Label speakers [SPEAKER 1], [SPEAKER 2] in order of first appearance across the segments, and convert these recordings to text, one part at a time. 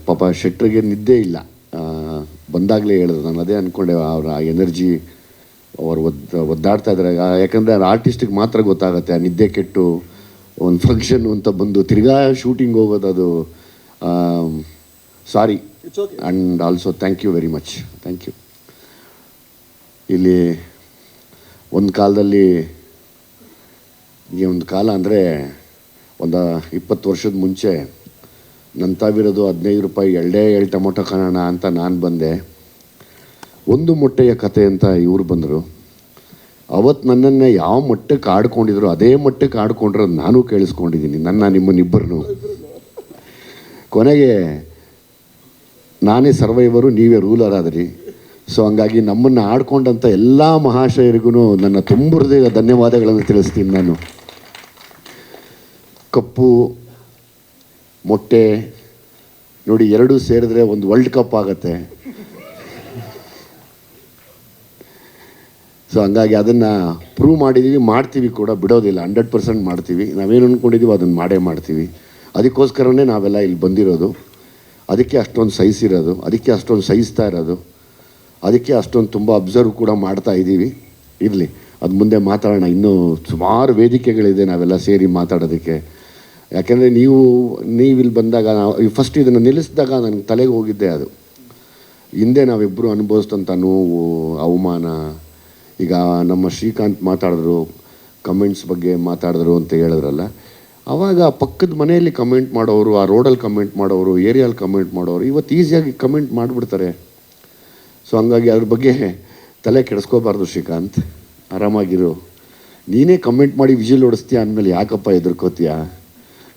[SPEAKER 1] ಪಾಪ ಶೆಟ್ರಿಗೆ ನಿದ್ದೆ ಇಲ್ಲ. ಬಂದಾಗಲೇ ಹೇಳಿದ್ರು, ನಾನು ಅದೇ ಅಂದ್ಕೊಂಡೆ, ಅವರ ಎನರ್ಜಿ ಅವರು ಒದ್ದಾಡ್ತಾ ಇದ್ದಾರೆ. ಯಾಕಂದರೆ ಅದು ಆರ್ಟಿಸ್ಟಿಗೆ ಮಾತ್ರ ಗೊತ್ತಾಗುತ್ತೆ, ಆ ನಿದ್ದೆ ಕೆಟ್ಟು ಒಂದು ಫಂಕ್ಷನ್ ಅಂತ ಬಂದು ತಿರ್ಗಾ ಶೂಟಿಂಗ್ ಹೋಗೋದು. ಅದು sorry and also thank you very much. Thank you. ಇಲ್ಲಿ ಒಂದು ಕಾಲದಲ್ಲಿ, ಈ ಒಂದು ಕಾಲ ಅಂದರೆ ಒಂದು 20 ವರ್ಷದ ಮುಂಚೆ ನನ್ನ ತಾವಿರೋದು 15 ರೂಪಾಯಿ ಎರಡೇ ಟೊಮೊಟೊ ಕಾಣೋಣ ಅಂತ ನಾನು ಬಂದೆ. ಒಂದು ಮೊಟ್ಟೆಯ ಕತೆ ಅಂತ ಇವರು ಬಂದರು. ಅವತ್ತು ನನ್ನನ್ನು ಯಾವ ಮಟ್ಟಕ್ಕೆ ಆಡ್ಕೊಂಡಿದ್ರು ಅದೇ ಮಟ್ಟಕ್ಕೆ ಆಡ್ಕೊಂಡಿರೋದು ನಾನು ಕೇಳಿಸ್ಕೊಂಡಿದ್ದೀನಿ, ನಿಮ್ಮನ್ನಿಬ್ಬರನ್ನು. ಕೊನೆಗೆ ನಾನೇ ಸರ್ವೈವರು, ನೀವೇ ರೂಲರ್ ಆದ್ರಿ. ಸೊ ಹಂಗಾಗಿ ನಮ್ಮನ್ನು ಆಡ್ಕೊಂಡಂಥ ಎಲ್ಲ ಮಹಾಶಯರಿಗೂ ನನ್ನ ತುಂಬ ಹೃದಯದ ಧನ್ಯವಾದಗಳನ್ನು ತಿಳಿಸ್ತೀನಿ ನಾನು. ಕಪ್ಪು ಮೊಟ್ಟೆ ನೋಡಿ, ಎರಡೂ ಸೇರಿದ್ರೆ ಒಂದು ವರ್ಲ್ಡ್ ಕಪ್ ಆಗುತ್ತೆ. ಸೊ ಹಂಗಾಗಿ ಅದನ್ನು ಪ್ರೂವ್ ಮಾಡಿದ್ದೀವಿ, ಮಾಡ್ತೀವಿ ಕೂಡ, ಬಿಡೋದಿಲ್ಲ. 100% ಮಾಡ್ತೀವಿ. ನಾವೇನು ಅಂದ್ಕೊಂಡಿದ್ದೀವಿ ಅದನ್ನು ಮಾಡೇ ಮಾಡ್ತೀವಿ. ಅದಕ್ಕೋಸ್ಕರನೇ ನಾವೆಲ್ಲ ಇಲ್ಲಿ ಬಂದಿರೋದು. ಅದಕ್ಕೆ ಅಷ್ಟೊಂದು ಸಹಿಸಿರೋದು, ಅದಕ್ಕೆ ಅಷ್ಟೊಂದು ಸಹಿಸ್ತಾ ಇರೋದು, ಅದಕ್ಕೆ ಅಷ್ಟೊಂದು ತುಂಬ ಅಬ್ಸರ್ವ್ ಕೂಡ ಮಾಡ್ತಾ ಇದ್ದೀವಿ. ಇರಲಿ, ಅದು ಮುಂದೆ ಮಾತಾಡೋಣ. ಇನ್ನೂ ಸುಮಾರು ವೇದಿಕೆಗಳಿದೆ ನಾವೆಲ್ಲ ಸೇರಿ ಮಾತಾಡೋದಕ್ಕೆ. ಯಾಕೆಂದರೆ ನೀವಿಲ್ಲಿ ಬಂದಾಗ, ಫಸ್ಟ್ ಇದನ್ನು ನಿಲ್ಲಿಸಿದಾಗ ನನಗೆ ತಲೆಗೆ ಹೋಗಿದ್ದೆ ಅದು. ಹಿಂದೆ ನಾವಿಬ್ಬರು ಅನುಭವಿಸಿದಂಥ ನೋವು, ಅವಮಾನ. ಈಗ ನಮ್ಮ ಶ್ರೀಕಾಂತ್ ಮಾತಾಡಿದ್ರು, ಕಮೆಂಟ್ಸ್ ಬಗ್ಗೆ ಮಾತಾಡಿದ್ರು ಅಂತ ಹೇಳಿದ್ರಲ್ಲ, ಆವಾಗ ಪಕ್ಕದ ಮನೆಯಲ್ಲಿ ಕಮೆಂಟ್ ಮಾಡೋರು, ಆ ರೋಡಲ್ಲಿ ಕಮೆಂಟ್ ಮಾಡೋರು, ಏರಿಯಲ್ಲಿ ಕಮೆಂಟ್ ಮಾಡೋರು ಇವತ್ತು ಈಸಿಯಾಗಿ ಕಮೆಂಟ್ ಮಾಡಿಬಿಡ್ತಾರೆ. ಸೊ ಹಂಗಾಗಿ ಅದ್ರ ಬಗ್ಗೆ ತಲೆ ಕೆಡಿಸ್ಕೋಬಾರ್ದು ಶ್ರೀಕಾಂತ್, ಆರಾಮಾಗಿರು. ನೀನೇ ಕಮೆಂಟ್ ಮಾಡಿ ವಿಜಿಲ್ ಹೊಡಿಸ್ತೀಯ ಅಂದಮೇಲೆ ಯಾಕಪ್ಪ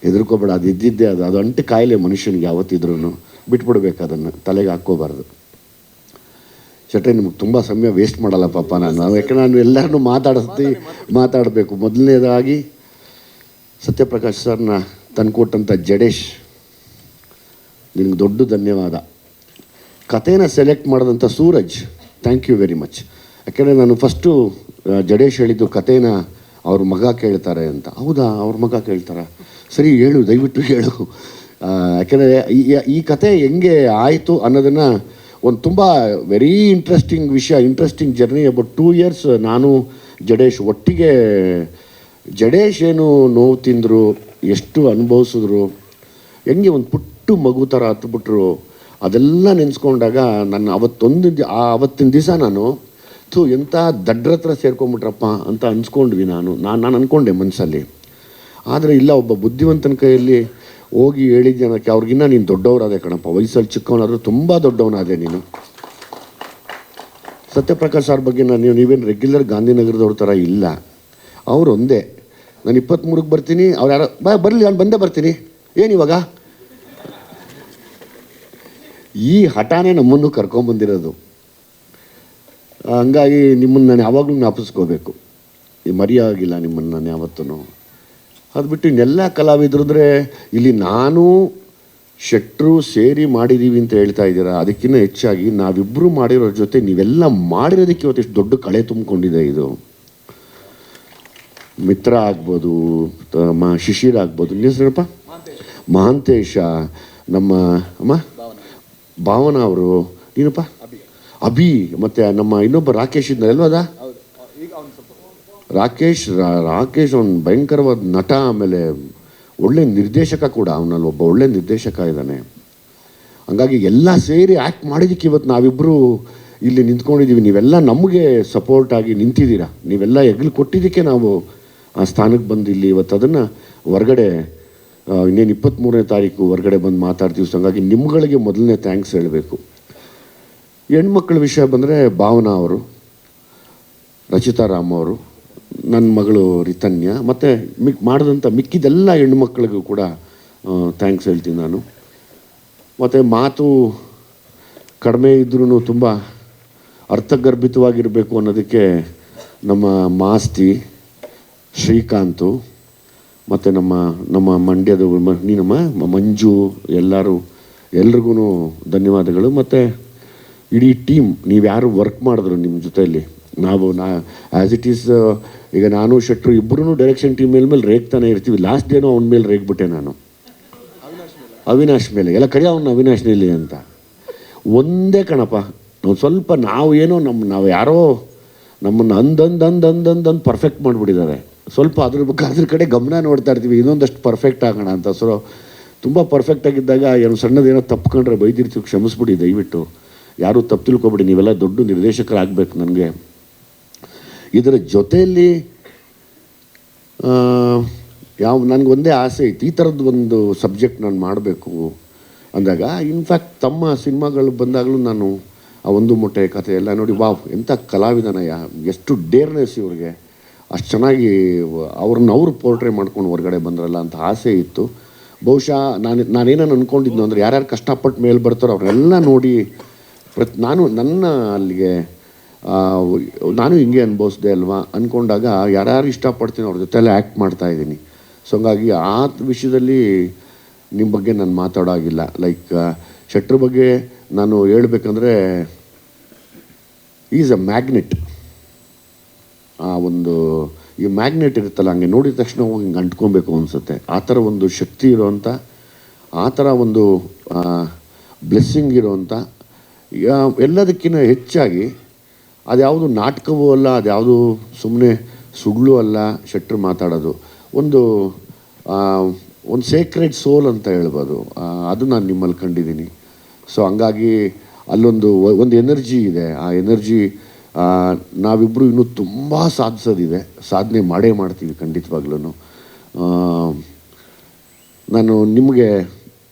[SPEAKER 1] ಹೆದರ್ಕೋಬೇಡ. ಅದು ಇದ್ದಿದ್ದೇ, ಅದು ಅಂಟು ಕಾಯಿಲೆ ಮನುಷ್ಯನಿಗೆ ಯಾವತ್ತಿದ್ರೂ. ಬಿಟ್ಬಿಡ್ಬೇಕು, ಅದನ್ನು ತಲೆಗೆ ಹಾಕ್ಕೋಬಾರ್ದು. ಶೆಟ್ರೆ, ನಿಮ್ಗೆ ತುಂಬ ಸಮಯ ವೇಸ್ಟ್ ಮಾಡಲ್ಲ ಪಾಪ ನಾನು. ಯಾಕಂದ್ರೆ ನಾನು ಎಲ್ಲರನ್ನೂ ಮಾತಾಡಬೇಕು. ಮೊದಲನೇದಾಗಿ ಸತ್ಯಪ್ರಕಾಶ್ ಸರ್ನ ತಂದುಕೊಟ್ಟಂಥ ಜಡೇಶ್, ನಿನಗೆ ದೊಡ್ಡ ಧನ್ಯವಾದ. ಕಥೆನ ಸೆಲೆಕ್ಟ್ ಮಾಡಿದಂಥ Suraj, thank you very much. ಯಾಕೆಂದರೆ ನಾನು ಫಸ್ಟು ಜಡೇಶ್ ಹೇಳಿದ್ದು ಕಥೆನ ಅವ್ರ ಮಗ ಕೇಳ್ತಾರೆ ಅಂತ. ಹೌದಾ, ಅವ್ರ ಮಗ ಕೇಳ್ತಾರ? ಸರಿ, ಹೇಳು, ದಯವಿಟ್ಟು ಹೇಳು. ಯಾಕೆಂದರೆ ಈ ಕತೆ ಹೆಂಗೆ ಆಯಿತು ಅನ್ನೋದನ್ನು ಒಂದು ತುಂಬ ವೆರಿ ಇಂಟ್ರೆಸ್ಟಿಂಗ್ ವಿಷಯ, ಇಂಟ್ರೆಸ್ಟಿಂಗ್ ಜರ್ನಿ. ಅಬೌಟ್ 2 years ನಾನು ಜಡೇಶ್ ಒಟ್ಟಿಗೆ. ಜಡೇಶ್ ಏನು ನೋವು ತಿಂದರು, ಎಷ್ಟು ಅನುಭವಿಸಿದ್ರು, ಹೆಂಗೆ ಒಂದು ಪುಟ್ಟು ಮಗು ಥರ ಹತ್ಬಿಟ್ರು, ಅದೆಲ್ಲ ನೆನೆಸ್ಕೊಂಡಾಗ ನನ್ನ ಅವತ್ತಿನ ದಿವಸ ನಾನು ಎಂಥ ದಡ್ರ ಹತ್ರ ಸೇರ್ಕೊಂಬಿಟ್ರಪ್ಪ ಅಂತ ಅನ್ಸ್ಕೊಂಡ್ವಿ. ನಾನು ಅಂದ್ಕೊಂಡೆ ಮನಸ್ಸಲ್ಲಿ. ಆದರೆ ಇಲ್ಲ, ಒಬ್ಬ ಬುದ್ಧಿವಂತನ ಕೈಯಲ್ಲಿ ಹೋಗಿ ಹೇಳಿದ ಜನಕ್ಕೆ ಅವ್ರಿಗಿನ್ನ ನೀನು ದೊಡ್ಡವರಾದೆ ಕಣಪ್ಪ, ವಯಸ್ಸಲ್ಲಿ ಚಿಕ್ಕವನಾದರೂ ತುಂಬ ದೊಡ್ಡವನಾದೆ ನೀನು. ಸತ್ಯಪ್ರಕಾಶ್ ಅವ್ರ ಬಗ್ಗೆ ನೀವೇನು ರೆಗ್ಯುಲರ್ ಗಾಂಧಿನಗರದವ್ರ ಥರ ಇಲ್ಲ. ಅವ್ರು ಒಂದೇ, ನಾನು 23ಕ್ಕೆ ಬರ್ತೀನಿ, ಅವ್ರು ಯಾರೋ ಬರಲಿ, ನಾನು ಬಂದೇ ಬರ್ತೀನಿ, ಏನಿವಾಗ? ಈ ಹಠಾನೇ ನಮ್ಮನ್ನು ಕರ್ಕೊಂಬಂದಿರೋದು. ಹಂಗಾಗಿ ನಿಮ್ಮನ್ನು ನಾನು ಯಾವಾಗಲೂ ಜ್ಞಾಪಿಸ್ಕೋಬೇಕು. ಮರೆಯಾಗಿಲ್ಲ ನಿಮ್ಮನ್ನು ನಾನು ಯಾವತ್ತೂ. ಅದು ಬಿಟ್ಟು ಇನ್ನೆಲ್ಲ ಕಲಾವಿದ್ರಿದ್ರೆ ಇಲ್ಲಿ ನಾನು ಶೆಟ್ರು ಸೇರಿ ಮಾಡಿದ್ದೀವಿ ಅಂತ ಹೇಳ್ತಾ ಇದ್ದೀರಾ. ಅದಕ್ಕಿಂತ ಹೆಚ್ಚಾಗಿ ನಾವಿಬ್ಬರು ಮಾಡಿರೋ ಜೊತೆ ನೀವೆಲ್ಲ ಮಾಡಿರೋದಕ್ಕೆ ಇವತ್ತು ಎಷ್ಟು ದೊಡ್ಡ ಕಳೆ ತುಂಬಿಕೊಂಡಿದೆ. ಇದು ಮಿತ್ರ ಆಗ್ಬೋದು, ಶಿಶಿರ್ ಆಗ್ಬೋದು, ನಿಮ್ಮ ಹೆಸರಪ್ಪ ಮಹಾಂತೇಶ, ನಮ್ಮ ಭಾವನಾ ಅವರು, ನೀನಪ್ಪ ಅಭಿ, ಮತ್ತು ನಮ್ಮ ಇನ್ನೊಬ್ಬ ರಾಕೇಶ್ ಇದ್ನಲ್ವ, ಅದ ರಾಕೇಶ್ ಅವನು ಭಯಂಕರವಾದ ನಟ, ಆಮೇಲೆ ಒಳ್ಳೆ ನಿರ್ದೇಶಕ ಕೂಡ. ಅವನಲ್ಲಿ ಒಬ್ಬ ಒಳ್ಳೆ ನಿರ್ದೇಶಕ ಇದ್ದಾನೆ. ಹಂಗಾಗಿ ಎಲ್ಲ ಸೇರಿ ಆ್ಯಕ್ಟ್ ಮಾಡಿದ್ದಕ್ಕೆ ಇವತ್ತು ನಾವಿಬ್ಬರು ಇಲ್ಲಿ ನಿಂತ್ಕೊಂಡಿದ್ದೀವಿ. ನೀವೆಲ್ಲ ನಮಗೆ ಸಪೋರ್ಟಾಗಿ ನಿಂತಿದ್ದೀರಾ, ನೀವೆಲ್ಲ ಹೆಗ್ಲು ಕೊಟ್ಟಿದ್ದಕ್ಕೆ ನಾವು ಆ ಸ್ಥಾನಕ್ಕೆ ಬಂದು ಇಲ್ಲಿ ಇವತ್ತು ಅದನ್ನು ಹೊರಗಡೆ ಇನ್ನೇನು 23ನೇ ತಾರೀಕು ಹೊರಗಡೆ ಬಂದು ಮಾತಾಡ್ತೀವಿ. ಸೊ ಹಂಗಾಗಿ ನಿಮ್ಗಳಿಗೆ ಮೊದಲನೇ ಥ್ಯಾಂಕ್ಸ್ ಹೇಳಬೇಕು. ಹೆಣ್ಮಕ್ಳ ವಿಷಯ ಬಂದರೆ ಭಾವನಾ ಅವರು, ರಚಿತಾ ರಾಮ್ ಅವರು, ನನ್ನ ಮಗಳು ರಿತನ್ಯ, ಮತ್ತು ಮಾಡಿದಂಥ ಮಿಕ್ಕಿದೆಲ್ಲ ಹೆಣ್ಮಕ್ಳಿಗೂ ಕೂಡ ಥ್ಯಾಂಕ್ಸ್ ಹೇಳ್ತೀನಿ ನಾನು. ಮತ್ತು ಮಾತು ಕಡಿಮೆ ಇದ್ರೂ ತುಂಬ ಅರ್ಥಗರ್ಭಿತವಾಗಿರಬೇಕು ಅನ್ನೋದಕ್ಕೆ ನಮ್ಮ ಮಾಸ್ತಿ ಶ್ರೀಕಾಂತು, ಮತ್ತು ನಮ್ಮ ಮಂಡ್ಯದ ನೀನಮ್ಮ ಮಂಜು, ಎಲ್ರಿಗೂ ಧನ್ಯವಾದಗಳು. ಮತ್ತು ಇಡೀ ಟೀಮ್, ನೀವು ಯಾರು ವರ್ಕ್ ಮಾಡಿದ್ರು ನಿಮ್ಮ ಜೊತೆಯಲ್ಲಿ, ಆ್ಯಸ್ ಇಟ್ ಈಸ್, ಈಗ ನಾನು ಶೆಟ್ರು ಇಬ್ಬರೂ ಡೈರೆಕ್ಷನ್ ಟೀಮ್ ಮೇಲೆ ರೇಗ್ತಾನೆ ಇರ್ತೀವಿ. ಲಾಸ್ಟ್ ಡೇನೂ ಅವನ ಮೇಲೆ ರೇಗ್ಬಿಟ್ಟೆ ನಾನು. ಅವಿನಾಶ್ ಮೇಲೆ ಎಲ್ಲ ಕರಿ ಅವನು ಅವಿನಾಶ್ನಲ್ಲಿ ಅಂತ. ಒಂದೇ ಕಣಪ್ಪ, ಒಂದು ಸ್ವಲ್ಪ ನಾವು ಏನೋ ನಾವು ಯಾರೋ ನಮ್ಮನ್ನು ಅಂದಂದು ಪರ್ಫೆಕ್ಟ್ ಮಾಡಿಬಿಟ್ಟಿದ್ದಾರೆ. ಸ್ವಲ್ಪ ಅದ್ರ ಕಡೆ ಗಮನ ನೋಡ್ತಾ ಇರ್ತೀವಿ, ಇನ್ನೊಂದಷ್ಟು ಪರ್ಫೆಕ್ಟ್ ಆಗೋಣ ಅಂತ. ಸೊ ತುಂಬ ಪರ್ಫೆಕ್ಟ್ ಆಗಿದ್ದಾಗ ಏನು ಸಣ್ಣದೇನೋ ತಪ್ಕೊಂಡ್ರೆ ಬೈದಿರ್ತೀವಿ, ಕ್ಷಮಿಸ್ಬಿಡಿ ದಯವಿಟ್ಟು, ಯಾರೂ ತಪ್ಪು ತಿಳ್ಕೊಬೇಡಿ, ನೀವೆಲ್ಲ ದೊಡ್ಡ ನಿರ್ದೇಶಕರಾಗಬೇಕು. ನನಗೆ ಇದರ ಜೊತೆಯಲ್ಲಿ ನನಗೆ ಒಂದೇ ಆಸೆ ಇತ್ತು, ಈ ಥರದ್ದು ಒಂದು ಸಬ್ಜೆಕ್ಟ್ ನಾನು ಮಾಡಬೇಕು ಅಂದಾಗ. ಇನ್ಫ್ಯಾಕ್ಟ್ ತಮ್ಮ ಸಿನಿಮಾಗಳು ಬಂದಾಗಲೂ ನಾನು ಆ ಒಂದು ಮೊಟ್ಟೆ ಕಥೆ ಎಲ್ಲ ನೋಡಿ, ವಾವ್ ಎಂಥ ಕಲಾವಿದನಯ್ಯ, ಎಷ್ಟು ಡೇರ್ನೆಸ್ ಇವ್ರಿಗೆ, ಅಷ್ಟು ಚೆನ್ನಾಗಿ ಅವ್ರು ಪೋರ್ಟ್ರೇ ಮಾಡ್ಕೊಂಡು ಹೊರಗಡೆ ಬಂದ್ರಲ್ಲ ಅಂತ ಆಸೆ ಇತ್ತು. ಬಹುಶಃ ನಾನೇನೋ ಅಂದ್ಕೊಂಡಿದ್ನು ಅಂದರೆ, ಯಾರ್ಯಾರು ಕಷ್ಟಪಟ್ಟು ಮೇಲೆ ಬರ್ತಾರೋ ಅವ್ರನ್ನೆಲ್ಲ ನೋಡಿ ನಾನು ಅಲ್ಲಿಗೆ ನಾನು ಹಿಂಗೆ ಅನುಭವಿಸ್ದೆ ಅಲ್ವಾ ಅಂದ್ಕೊಂಡಾಗ ಯಾರ್ಯಾರು ಇಷ್ಟಪಡ್ತೀನಿ ಅವ್ರ ಜೊತೆಲ್ಲ ಆ್ಯಕ್ಟ್ ಮಾಡ್ತಾಯಿದ್ದೀನಿ. ಸೊ ಹಂಗಾಗಿ ಆ ವಿಷಯದಲ್ಲಿ ನಿಮ್ಮ ಬಗ್ಗೆ ನಾನು ಮಾತಾಡೋಗಿಲ್ಲ. ಲೈಕ್ ಶೆಟ್ರ್ ಬಗ್ಗೆ ನಾನು ಹೇಳ್ಬೇಕಂದ್ರೆ, ಈಸ್ ಅ ಮ್ಯಾಗ್ನೆಟ್. ಆ ಒಂದು ಈ ಮ್ಯಾಗ್ನೆಟ್ ಇರುತ್ತಲ್ಲ, ಹಂಗೆ ನೋಡಿದ ತಕ್ಷಣ ಹೋಗಿ ಹಿಂಗೆ ಅಂಟ್ಕೊಬೇಕು ಅನಿಸುತ್ತೆ. ಆ ಥರ ಒಂದು ಶಕ್ತಿ ಇರೋವಂಥ, ಆ ಥರ ಒಂದು ಬ್ಲೆಸ್ಸಿಂಗ್ ಇರೋವಂಥ, ಎಲ್ಲದಕ್ಕಿಂತ ಹೆಚ್ಚಾಗಿ ಅದ್ಯಾವುದು ನಾಟಕವೂ ಅಲ್ಲ, ಅದ್ಯಾವುದು ಸುಮ್ಮನೆ ಸುಳ್ಳು ಅಲ್ಲ. ಶೆಟ್ರ್ ಮಾತಾಡೋದು ಒಂದು ಸೇಕ್ರೆಡ್ ಸೋಲ್ ಅಂತ ಹೇಳ್ಬೋದು. ಅದು ನಾನು ನಿಮ್ಮಲ್ಲಿ ಕಂಡಿದ್ದೀನಿ. ಸೊ ಹಂಗಾಗಿ ಅಲ್ಲೊಂದು ಎನರ್ಜಿ ಇದೆ. ಆ ಎನರ್ಜಿ ನಾವಿಬ್ಬರು ಇನ್ನೂ ತುಂಬ ಸಾಧಿಸೋದಿದೆ, ಸಾಧನೆ ಮಾಡೇ ಮಾಡ್ತೀವಿ ಖಂಡಿತವಾಗ್ಲೂ. ನಾನು ನಿಮಗೆ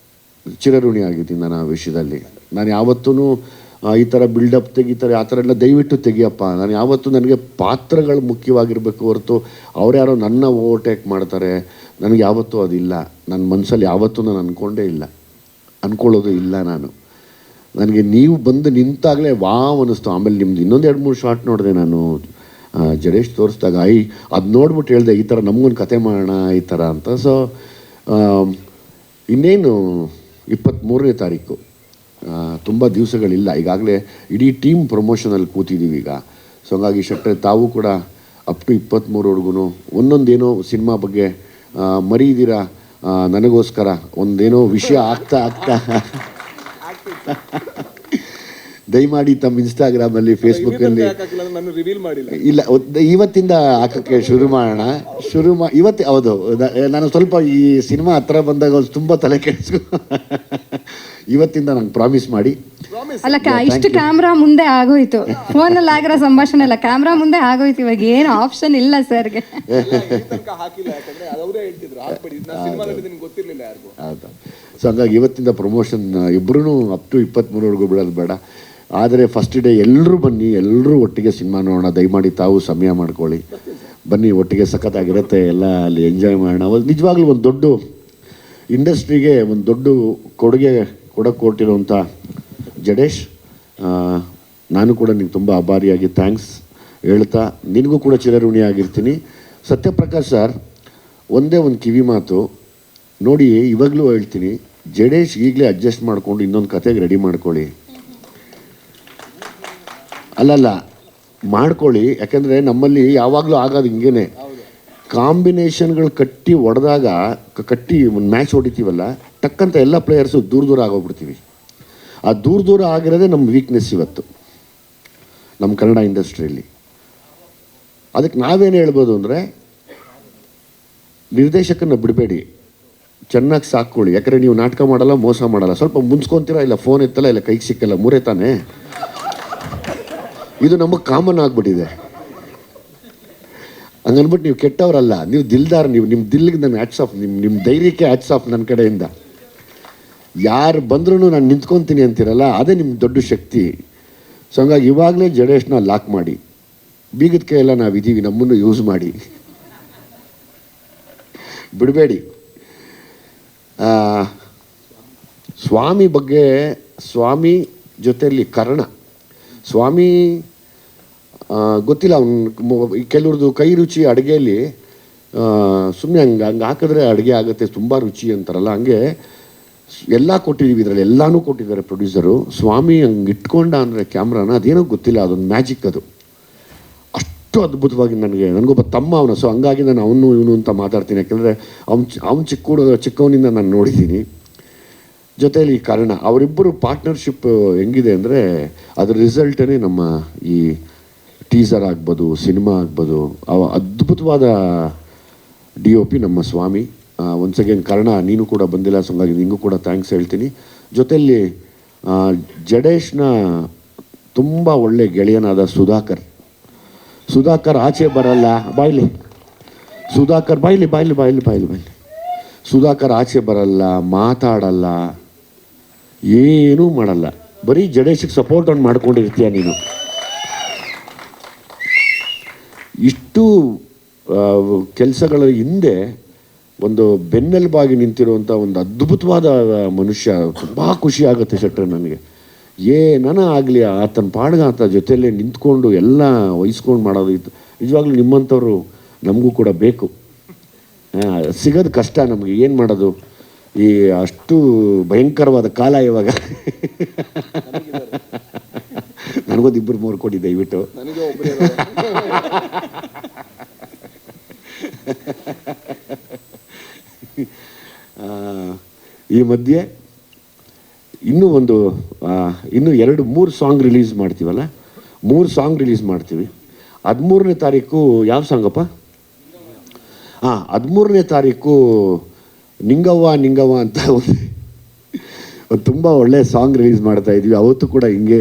[SPEAKER 1] ಚಿರಋಣಿ ಆಗಿದ್ದೀನಿ ನಾನು ಆ ವಿಷಯದಲ್ಲಿ. ನಾನು ಯಾವತ್ತೂ ಈ ಥರ ಬಿಲ್ಡಪ್ ತೆಗಿತಾರೆ, ಆ ಥರ ಎಲ್ಲ ದಯವಿಟ್ಟು ತೆಗಿಯಪ್ಪ. ನಾನು ಯಾವತ್ತೂ ನನಗೆ ಪಾತ್ರಗಳು ಮುಖ್ಯವಾಗಿರಬೇಕು ಹೊರತು ಅವ್ರ್ಯಾರೋ ನನ್ನ ಓವರ್ಟೇಕ್ ಮಾಡ್ತಾರೆ, ನನಗೆ ಯಾವತ್ತೂ ಅದಿಲ್ಲ. ನನ್ನ ಮನಸ್ಸಲ್ಲಿ ಯಾವತ್ತೂ ನಾನು ಅಂದ್ಕೊಳ್ಳೋದು ಇಲ್ಲ. ನನಗೆ ನೀವು ಬಂದು ನಿಂತಾಗಲೇ ವಾವ್ ಅನ್ನಿಸ್ತು. ಆಮೇಲೆ ನಿಮ್ದು ಇನ್ನೊಂದು 2-3 ಶಾರ್ಟ್ ನೋಡಿದೆ ನಾನು, ಜಡೇಶ್ ತೋರಿಸಿದಾಗ ಅದು ನೋಡ್ಬಿಟ್ಟು ಹೇಳಿದೆ, ಈ ಥರ ನಮಗೊಂದು ಕತೆ ಮಾಡೋಣ ಈ ಥರ ಅಂತ. ಸೊ ಇನ್ನೇನು 23ನೇ ತಾರೀಕು, ತುಂಬ ದಿವಸಗಳಿಲ್ಲ. ಈಗಾಗಲೇ ಇಡೀ ಟೀಮ್ ಪ್ರಮೋಷನಲ್ಲಿ ಕೂತಿದ್ದೀವಿ ಈಗ. ಸೊ ಹಂಗಾಗಿ ಶೆಟ್ರೆ ತಾವು ಕೂಡ ಅಪ್ ಟು 23ವರೆಗೂ ಒಂದೊಂದೇನೋ ಸಿನಿಮಾ ಬಗ್ಗೆ ಮರೀದಿರ ನನಗೋಸ್ಕರ ಒಂದೇನೋ ವಿಷಯ ಆಗ್ತಾ ದಯಮಾಡಿ ತಮ್ಮ ಇನ್ಸ್ಟಾಗ್ರಾಮಲ್ಲಿ ಫೇಸ್ಬುಕ್ಕಲ್ಲಿ ಇಲ್ಲ ಇವತ್ತಿಂದ ಹಾಕೋಕ್ಕೆ ಶುರು ಮಾಡೋಣ. ಇವತ್ತು ಹೌದು, ನಾನು ಸ್ವಲ್ಪ ಈ ಸಿನಿಮಾ ಹತ್ರ ಬಂದಾಗ ತುಂಬ ತಲೆ ಕೆಡಿಸ್ಕೊ, ಇವತ್ತಿಂದ ನಂಗೆ ಪ್ರಾಮಿಸ್ ಮಾಡಿ.
[SPEAKER 2] ಅಲ್ಲ, ಇಷ್ಟು ಕ್ಯಾಮ್ರಾ ಮುಂದೆ ಆಗೋಯ್ತು, ಫೋನಲ್ಲಿ ಆಗಿರೋ ಸಂಭಾಷಣೆ ಎಲ್ಲ ಕ್ಯಾಮ್ರಾ ಮುಂದೆ ಆಗೋಯ್ತು. ಇವಾಗ ಏನು ಆಪ್ಷನ್ ಇಲ್ಲ ಸರ್ಗೆ.
[SPEAKER 1] ಹೌದು. ಸೊ ಹಂಗಾಗಿ ಇವತ್ತಿಂದ ಪ್ರಮೋಷನ್ ಇಬ್ಬರೂ ಅಪ್ ಟು 23ವರೆಗೂ ಬಿಡೋದು ಬೇಡ. ಆದರೆ ಫಸ್ಟ್ ಡೇ ಎಲ್ಲರೂ ಬನ್ನಿ, ಎಲ್ಲರೂ ಒಟ್ಟಿಗೆ ಸಿನಿಮಾ ನೋಡೋಣ. ದಯಮಾಡಿ ತಾವು ಸಮಯ ಮಾಡ್ಕೊಳ್ಳಿ, ಬನ್ನಿ, ಒಟ್ಟಿಗೆ ಸಖತ್ತಾಗಿರುತ್ತೆ, ಎಲ್ಲ ಅಲ್ಲಿ ಎಂಜಾಯ್ ಮಾಡೋಣ. ನಿಜವಾಗ್ಲೂ ಒಂದು ದೊಡ್ಡ ಇಂಡಸ್ಟ್ರಿಗೆ ಒಂದು ದೊಡ್ಡ ಕೊಡುಗೆ ಕೊಟ್ಟಿರೋಂಥ ಜಡೇಶ್, ನಾನು ಕೂಡ ನಿಮ್ಗೆ ತುಂಬ ಆಭಾರಿಯಾಗಿ ಥ್ಯಾಂಕ್ಸ್ ಹೇಳ್ತಾ, ನಿನಗೂ ಕೂಡ ಚಿರಋಣಿ ಆಗಿರ್ತೀನಿ. ಸತ್ಯಪ್ರಕಾಶ್ ಸರ್, ಒಂದೇ ಒಂದು ಕಿವಿ ಮಾತು ನೋಡಿ, ಇವಾಗಲೂ ಹೇಳ್ತೀನಿ, ಜಡೇಶ್ ಈಗಲೇ ಅಡ್ಜಸ್ಟ್ ಮಾಡಿಕೊಂಡು ಇನ್ನೊಂದು ಕತೆಗೆ ರೆಡಿ ಮಾಡ್ಕೊಳ್ಳಿ. ಅಲ್ಲಲ್ಲ ಮಾಡ್ಕೊಳ್ಳಿ, ಯಾಕೆಂದರೆ ನಮ್ಮಲ್ಲಿ ಯಾವಾಗಲೂ ಆಗೋದು ಹಿಂಗೇನೆ, ಕಾಂಬಿನೇಷನ್ಗಳು ಹೊಡೆದಾಗ ಒಂದು ಮ್ಯಾಚ್ ಹೊಡಿತೀವಲ್ಲ, ಟಕ್ಕಂತ ಎಲ್ಲ ಪ್ಲೇಯರ್ಸು ದೂರ ಆಗೋಗ್ಬಿಡ್ತೀವಿ. ಆ ದೂರ ಆಗಿರೋದೇ ನಮ್ಮ ವೀಕ್ನೆಸ್ ಇವತ್ತು ನಮ್ಮ ಕನ್ನಡ ಇಂಡಸ್ಟ್ರಿಯಲ್ಲಿ. ಅದಕ್ಕೆ ನಾವೇನು ಹೇಳ್ಬೋದು ಅಂದರೆ, ನಿರ್ದೇಶಕನ ಬಿಡಬೇಡಿ, ಚೆನ್ನಾಗಿ ಸಾಕ್ಕೊಳ್ಳಿ. ಯಾಕಂದರೆ ನೀವು ನಾಟಕ ಮಾಡಲ್ಲ, ಮೋಸ ಮಾಡಲ್ಲ, ಸ್ವಲ್ಪ ಮುನ್ಸ್ಕೊತೀರಾ, ಇಲ್ಲ ಫೋನ್ ಎತ್ತಲ್ಲ, ಇಲ್ಲ ಕೈಗೆ ಸಿಕ್ಕಲ್ಲ, ಮೂರೇ ತಾನೇ. ಇದು ನಮಗೆ ಕಾಮನ್ ಆಗಿಬಿಟ್ಟಿದೆ. ಹಂಗನ್ಬಿಟ್ಟು ನೀವು ಕೆಟ್ಟವರಲ್ಲ, ನೀವು ದಿಲ್ದಾರ್. ನಿಮ್ಮ ದಿಲ್ಲಿಗೆ ನನ್ನ ಹ್ಯಾಟ್ಸ್ ಆಫ್, ನಿಮ್ಮ ಧೈರ್ಯಕ್ಕೆ ಹ್ಯಾಟ್ಸ್ ಆಫ್ ನನ್ನ ಕಡೆಯಿಂದ. ಯಾರು ಬಂದ್ರೂ ನಾನು ನಿಂತ್ಕೊತೀನಿ ಅಂತೀರಲ್ಲ, ಅದೇ ನಿಮ್ಮ ದೊಡ್ಡ ಶಕ್ತಿ. ಸೊ ಹಂಗಾಗಿ ಇವಾಗಲೇ ಜಡೇಶ್ನ ಲಾಕ್ ಮಾಡಿ, ಬೀಗದ ಕೈ ಎಲ್ಲ ನಾವಿದ್ದೀವಿ, ನಮ್ಮನ್ನು ಯೂಸ್ ಮಾಡಿ, ಬಿಡಬೇಡಿ. ಸ್ವಾಮಿ ಬಗ್ಗೆ, ಸ್ವಾಮಿ ಜೊತೆಯಲ್ಲಿ ಕರ್ಣ, ಸ್ವಾಮಿ ಗೊತ್ತಿಲ್ಲ, ಅವ್ನು ಕೆಲವ್ರದ್ದು ಕೈ ರುಚಿ ಅಡುಗೆಯಲ್ಲಿ ಸುಮ್ಮನೆ ಹಂಗೆ ಹಾಕಿದ್ರೆ ಅಡುಗೆ ಆಗುತ್ತೆ, ತುಂಬ ರುಚಿ ಅಂತಾರಲ್ಲ, ಹಂಗೆ ಎಲ್ಲ ಕೊಟ್ಟಿದ್ದೀವಿ. ಇದರಲ್ಲಿ ಎಲ್ಲನೂ ಕೊಟ್ಟಿದ್ದಾರೆ ಪ್ರೊಡ್ಯೂಸರು. ಸ್ವಾಮಿ ಹಂಗೆ ಇಟ್ಕೊಂಡ ಅಂದರೆ ಕ್ಯಾಮ್ರಾನ, ಅದೇನೋ ಗೊತ್ತಿಲ್ಲ, ಅದೊಂದು ಮ್ಯಾಜಿಕ್. ಅದು ಅಷ್ಟು ಅದ್ಭುತವಾಗಿ ನನಗೊಬ್ಬ ತಮ್ಮ ಅವನು. ಸೊ ಹಂಗಾಗಿ ನಾನು ಇವನು ಅಂತ ಮಾತಾಡ್ತೀನಿ, ಯಾಕೆಂದರೆ ಅವ್ನು ಚಿಕ್ಕವನಿಂದ ನಾನು ನೋಡಿದ್ದೀನಿ. ಜೊತೆಯಲ್ಲಿ ಈ ಕಾರಣ ಅವರಿಬ್ಬರು ಪಾರ್ಟ್ನರ್ಶಿಪ್ ಹೆಂಗಿದೆ ಅಂದರೆ ಅದ್ರ ರಿಸಲ್ಟೇ ನಮ್ಮ ಈ ಟೀಸರ್ ಆಗ್ಬೋದು, ಸಿನಿಮಾ ಆಗ್ಬೋದು, ಅದ್ಭುತವಾದ DOP ನಮ್ಮ ಸ್ವಾಮಿ. ಒನ್ಸ್ ಅಗೇನ್ ಕಾರಣ, ನೀನು ಕೂಡ ಬಂದಿಲ್ಲ, ಸೊ ಹಂಗಾಗಿ ನಿಂಗೂ ಕೂಡ ಥ್ಯಾಂಕ್ಸ್ ಹೇಳ್ತೀನಿ. ಜೊತೆಯಲ್ಲಿ ಜಡೇಶ್ನ ತುಂಬ ಒಳ್ಳೆ ಗೆಳೆಯನಾದ ಸುಧಾಕರ್ ಆಚೆ ಬರಲ್ಲ, ಬಾಯ್ಲಿ ಸುಧಾಕರ್, ಬಾಯ್ಲಿ ಸುಧಾಕರ್ ಆಚೆ ಬರಲ್ಲ, ಮಾತಾಡಲ್ಲ, ಏನೂ ಮಾಡಲ್ಲ, ಬರೀ ಜಡೇಶಿಗೆ ಸಪೋರ್ಟ್ ಒಂದು ಮಾಡ್ಕೊಂಡಿರ್ತೀಯ ನೀನು. ಇಷ್ಟು ಕೆಲಸಗಳ ಹಿಂದೆ ಒಂದು ಬೆನ್ನೆಲುಬಾಗಿ ನಿಂತಿರುವಂಥ ಒಂದು ಅದ್ಭುತವಾದ ಮನುಷ್ಯ. ತುಂಬ ಖುಷಿ ಆಗುತ್ತೆ ಶೆಟ್ರೆ ನನಗೆ. ಏನನ ಆಗಲಿ ಆತನ ಪಾಡ್ಗೆ ಆತ ಜೊತೆಯಲ್ಲೇ ನಿಂತ್ಕೊಂಡು ಎಲ್ಲ ವಹಿಸ್ಕೊಂಡು ಮಾಡೋದು ಇತ್ತು. ನಿಜವಾಗ್ಲೂ ನಿಮ್ಮಂಥವ್ರು ನಮಗೂ ಕೂಡ ಬೇಕು. ಸಿಗೋದು ಕಷ್ಟ ನಮಗೆ, ಏನು ಮಾಡೋದು, ಈ ಅಷ್ಟು ಭಯಂಕರವಾದ ಕಾಲ ಇವಾಗ. ನನಗೊಂದು 2-3 ಕೊಡಿ ದಯವಿಟ್ಟು. ಈ ಮಧ್ಯೆ ಇನ್ನೂ 2-3 ಸಾಂಗ್ ರಿಲೀಸ್ ಮಾಡ್ತೀವಲ್ಲ, 3 ಸಾಂಗ್ ರಿಲೀಸ್ ಮಾಡ್ತೀವಿ. 13ನೇ ತಾರೀಕು ಯಾವ ಸಾಂಗಪ್ಪ? 13ನೇ ತಾರೀಕು ನಿಂಗವ್ವ ಅಂತ ಒಂದು ತುಂಬ ಒಳ್ಳೆ ಸಾಂಗ್ ರಿಲೀಸ್ ಮಾಡ್ತಾಯಿದ್ವಿ. ಅವತ್ತು ಕೂಡ ಹಿಂಗೆ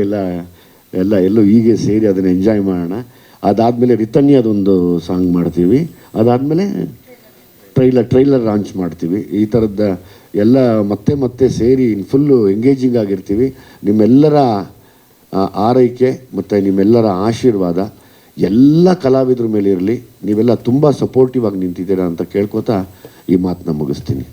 [SPEAKER 1] ಎಲ್ಲೂ ಹೀಗೆ ಸೇರಿ ಅದನ್ನು ಎಂಜಾಯ್ ಮಾಡೋಣ. ಅದಾದಮೇಲೆ ರಿತನ್ಯ ಅದೊಂದು ಸಾಂಗ್ ಮಾಡ್ತೀವಿ. ಅದಾದಮೇಲೆ ಟ್ರೈಲರ್ ಲಾಂಚ್ ಮಾಡ್ತೀವಿ. ಈ ಥರದ ಎಲ್ಲ ಮತ್ತೆ ಸೇರಿ ಫುಲ್ಲು ಎಂಗೇಜಿಂಗ್ ಆಗಿರ್ತೀವಿ. ನಿಮ್ಮೆಲ್ಲರ ಆರೈಕೆ ಮತ್ತು ನಿಮ್ಮೆಲ್ಲರ ಆಶೀರ್ವಾದ ಎಲ್ಲ ಕಲಾವಿದ್ರ ಮೇಲೆ ಇರಲಿ. ನೀವೆಲ್ಲ ತುಂಬ ಸಪೋರ್ಟಿವ್ ಆಗಿ ನಿಂತಿದ್ದೀರಾ ಅಂತ ಕೇಳ್ಕೊತಾ ಈ ಮಾತನ್ನ ಮುಗಿಸ್ತೀನಿ.